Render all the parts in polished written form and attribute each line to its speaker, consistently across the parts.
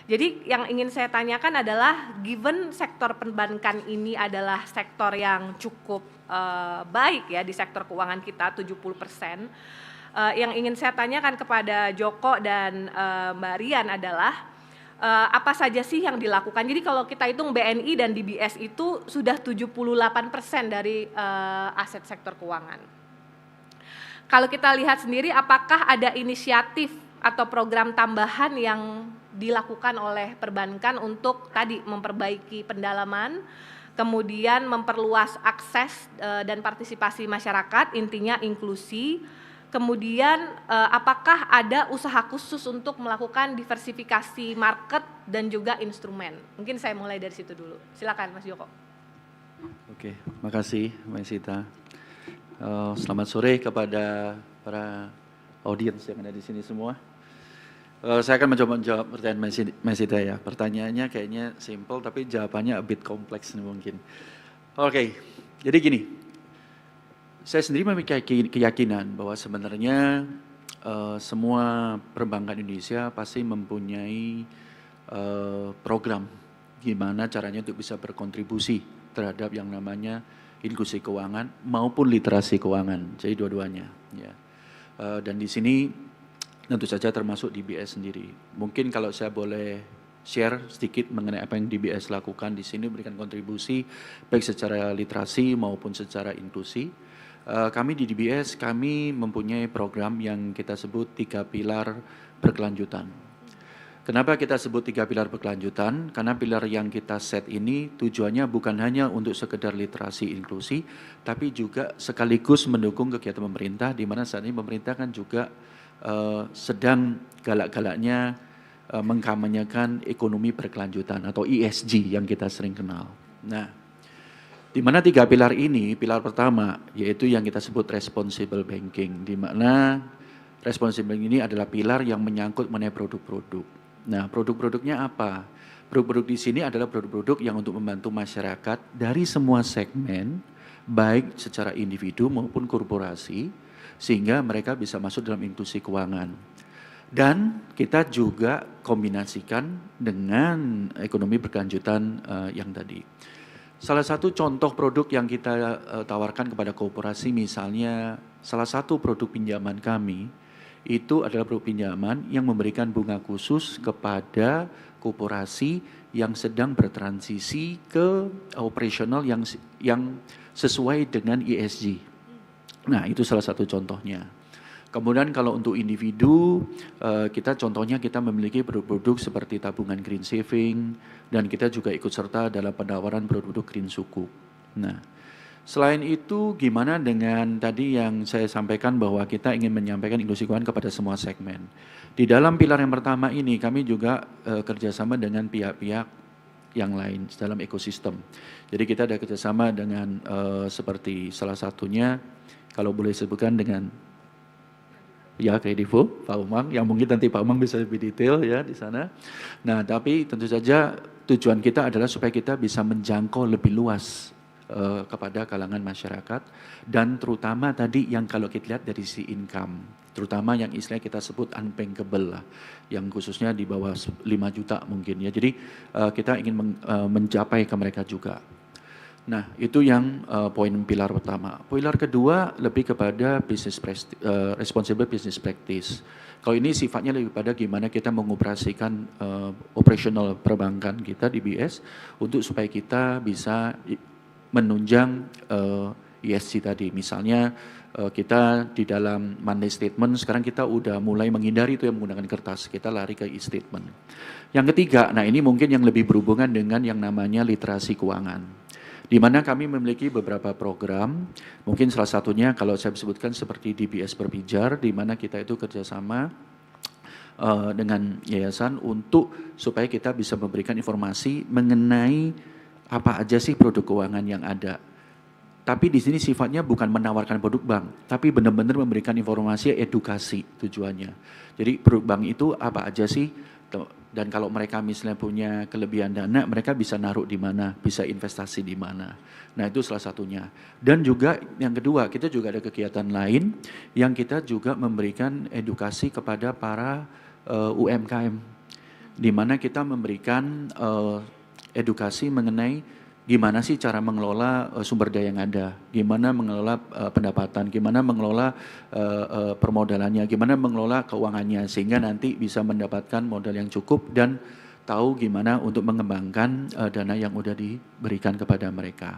Speaker 1: Jadi yang ingin saya tanyakan adalah given sektor perbankan ini adalah sektor yang cukup baik ya di sektor keuangan kita 70%. Yang ingin saya tanyakan kepada Joko dan Mbak Rian adalah apa saja sih yang dilakukan? Jadi kalau kita hitung BNI dan DBS itu sudah 78% dari aset sektor keuangan. Kalau kita lihat sendiri, apakah ada inisiatif atau program tambahan yang dilakukan oleh perbankan untuk tadi memperbaiki pendalaman, kemudian memperluas akses dan partisipasi masyarakat, intinya inklusi. Kemudian apakah ada usaha khusus untuk melakukan diversifikasi market dan juga instrumen? Mungkin saya mulai dari situ dulu. Silakan Mas Joko.
Speaker 2: Oke, makasih Mbak Sita. Selamat sore kepada para audiens yang ada di sini semua. Saya akan mencoba menjawab pertanyaan Mbak Sita ya. Pertanyaannya kayaknya simple tapi jawabannya a bit kompleks nih mungkin. Oke, jadi gini. Saya sendiri memiliki keyakinan bahwa sebenarnya semua perbankan Indonesia pasti mempunyai program gimana caranya untuk bisa berkontribusi terhadap yang namanya inklusi keuangan maupun literasi keuangan, jadi dua-duanya. Ya. Dan di sini tentu saja termasuk DBS sendiri. Mungkin kalau saya boleh share sedikit mengenai apa yang DBS lakukan di sini, berikan kontribusi baik secara literasi maupun secara inklusi. Kami di DBS, kami mempunyai program yang kita sebut 3 pilar berkelanjutan. Kenapa kita sebut 3 pilar berkelanjutan? Karena pilar yang kita set ini tujuannya bukan hanya untuk sekedar literasi inklusi, tapi juga sekaligus mendukung kegiatan pemerintah, di mana saat ini pemerintah kan juga sedang galak-galaknya mengkampanyekan ekonomi berkelanjutan atau ESG yang kita sering kenal. Nah, di mana 3 pilar ini, pilar pertama yaitu yang kita sebut responsible banking, di mana responsible banking ini adalah pilar yang menyangkut mengenai produk-produk. Nah, produk-produknya apa? Produk-produk di sini adalah produk-produk yang untuk membantu masyarakat dari semua segmen, baik secara individu maupun korporasi, sehingga mereka bisa masuk dalam inklusi keuangan. Dan kita juga kombinasikan dengan ekonomi berkelanjutan yang tadi. Salah satu contoh produk yang kita tawarkan kepada korporasi, misalnya salah satu produk pinjaman kami itu adalah produk pinjaman yang memberikan bunga khusus kepada korporasi yang sedang bertransisi ke operasional yang sesuai dengan ESG. Nah, itu salah satu contohnya. Kemudian kalau untuk individu, kita contohnya kita memiliki produk-produk seperti tabungan green saving, dan kita juga ikut serta dalam penawaran produk-produk green sukuk. Nah, selain itu gimana dengan tadi yang saya sampaikan bahwa kita ingin menyampaikan inklusi keuangan kepada semua segmen. Di dalam pilar yang pertama ini kami juga kerjasama dengan pihak-pihak yang lain dalam ekosistem. Jadi kita ada kerjasama dengan seperti salah satunya, kalau boleh sebutkan dengan ya Kredivo, Pak Umang, yang mungkin nanti Pak Umang bisa lebih detail ya di sana. Nah, tapi tentu saja tujuan kita adalah supaya kita bisa menjangkau lebih luas kepada kalangan masyarakat, dan terutama tadi yang kalau kita lihat dari si income, terutama yang istilahnya kita sebut unbankable lah, yang khususnya di bawah 5 juta mungkin ya. Jadi kita ingin mencapai ke mereka juga. Nah, itu yang poin pilar pertama. Pilar kedua lebih kepada responsible business practice. Kalau ini sifatnya lebih pada gimana kita mengoperasikan operasional perbankan kita di BS untuk supaya kita bisa menunjang ESG tadi. Misalnya kita di dalam Monday statement sekarang kita udah mulai menghindari itu yang menggunakan kertas, kita lari ke e-statement. Yang ketiga, nah ini mungkin yang lebih berhubungan dengan yang namanya literasi keuangan, di mana kami memiliki beberapa program, mungkin salah satunya kalau saya sebutkan seperti DBS Berpijar, di mana kita itu kerjasama dengan yayasan untuk supaya kita bisa memberikan informasi mengenai apa aja sih produk keuangan yang ada. Tapi di sini sifatnya bukan menawarkan produk bank, tapi benar-benar memberikan informasi edukasi tujuannya. Jadi produk bank itu apa aja sih? Dan kalau mereka misalnya punya kelebihan dana, mereka bisa naruh di mana, bisa investasi di mana. Nah, itu salah satunya. Dan juga yang kedua, kita juga ada kegiatan lain yang kita juga memberikan edukasi kepada para UMKM. di mana kita memberikan edukasi mengenai gimana sih cara mengelola sumber daya yang ada, gimana mengelola pendapatan, gimana mengelola permodalannya, gimana mengelola keuangannya, sehingga nanti bisa mendapatkan modal yang cukup dan tahu gimana untuk mengembangkan dana yang udah diberikan kepada mereka.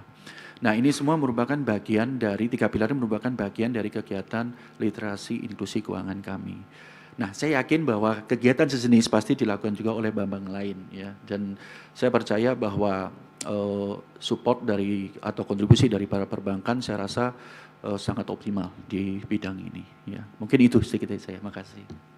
Speaker 2: Nah, ini semua merupakan bagian dari, 3 pilar merupakan bagian dari kegiatan literasi inklusi keuangan kami. Nah, saya yakin bahwa kegiatan sejenis pasti dilakukan juga oleh bank-bank lain ya, dan saya percaya bahwa support dari atau kontribusi dari para perbankan saya rasa sangat optimal di bidang ini ya. Mungkin itu sedikit dari saya. Makasih.